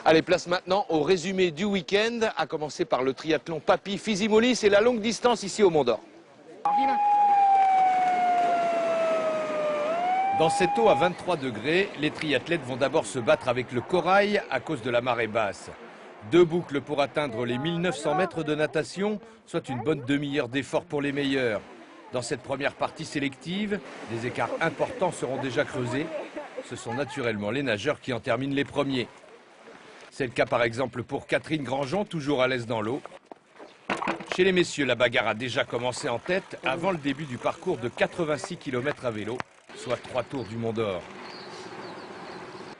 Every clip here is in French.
Allez, place maintenant au résumé du week-end, à commencer par le triathlon Papy Fizimoli, c'est la longue distance ici au Mont d'Or. Dans cette eau à 23 degrés, les triathlètes vont d'abord se battre avec le corail à cause de la marée basse. 2 boucles pour atteindre les 1900 mètres de natation, soit une bonne demi-heure d'effort pour les meilleurs. Dans cette première partie sélective, des écarts importants seront déjà creusés. Ce sont naturellement les nageurs qui en terminent les premiers. C'est le cas par exemple pour Catherine Grandjean, toujours à l'aise dans l'eau. Chez les messieurs, la bagarre a déjà commencé en tête avant le début du parcours de 86 km à vélo, soit 3 tours du Mont d'Or.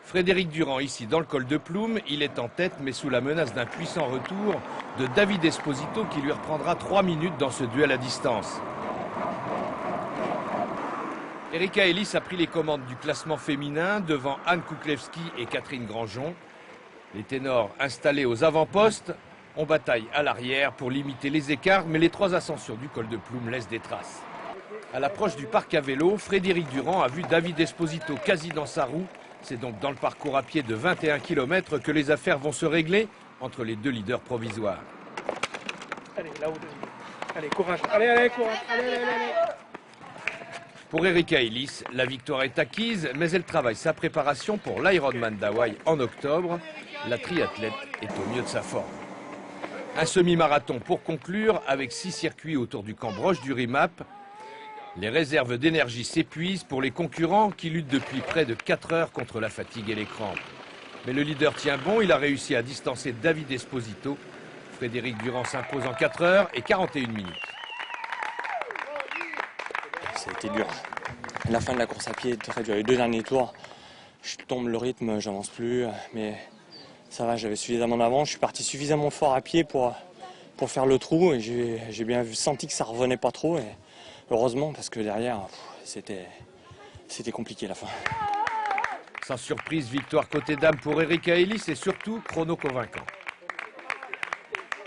Frédéric Durand, ici dans le col de Ploum, il est en tête mais sous la menace d'un puissant retour de David Esposito qui lui reprendra 3 minutes dans ce duel à distance. Erika Ellis a pris les commandes du classement féminin devant Anne Kuklewski et Catherine Grandjean. Les ténors installés aux avant-postes, on bataille à l'arrière pour limiter les écarts, mais les 3 ascensions du col de Ploum laissent des traces. À l'approche du parc à vélo, Frédéric Durand a vu David Esposito quasi dans sa roue. C'est donc dans le parcours à pied de 21 km que les affaires vont se régler entre les 2 leaders provisoires. Allez, là-haut. Allez, courage. Allez, courage. Allez. Pour Erika Ellis, la victoire est acquise, mais elle travaille sa préparation pour l'Ironman d'Hawaï en octobre. La triathlète est au mieux de sa forme. Un semi-marathon pour conclure avec 6 circuits autour du camp Broche du RIMAP. Les réserves d'énergie s'épuisent pour les concurrents qui luttent depuis près de 4 heures contre la fatigue et les crampes. Mais le leader tient bon, il a réussi à distancer David Esposito. Frédéric Durand s'impose en 4 heures et 41 minutes. Ça a été dur. La fin de la course à pied est très dure. Les 2 derniers tours, je tombe le rythme, j'avance plus. Mais ça va, j'avais suffisamment d'avance. Je suis parti suffisamment fort à pied pour faire le trou. Et j'ai bien senti que ça revenait pas trop. Et heureusement, parce que derrière, c'était compliqué la fin. Sans surprise, victoire côté dame pour Erika Ellis et surtout chrono convaincant.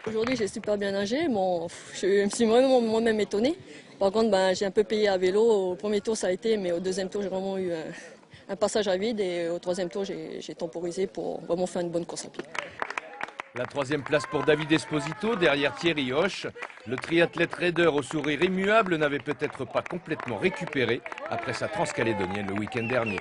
Aujourd'hui, j'ai super bien nagé. Je me suis vraiment moi-même étonnée. Par contre, j'ai un peu payé à vélo. Au premier tour, ça a été, mais au deuxième tour, j'ai vraiment eu un passage à vide. Et au troisième tour, j'ai temporisé pour vraiment faire une bonne course à pied. La 3e place pour David Esposito, derrière Thierry Hoche. Le triathlète raideur au sourire immuable n'avait peut-être pas complètement récupéré après sa transcalédonienne le week-end dernier.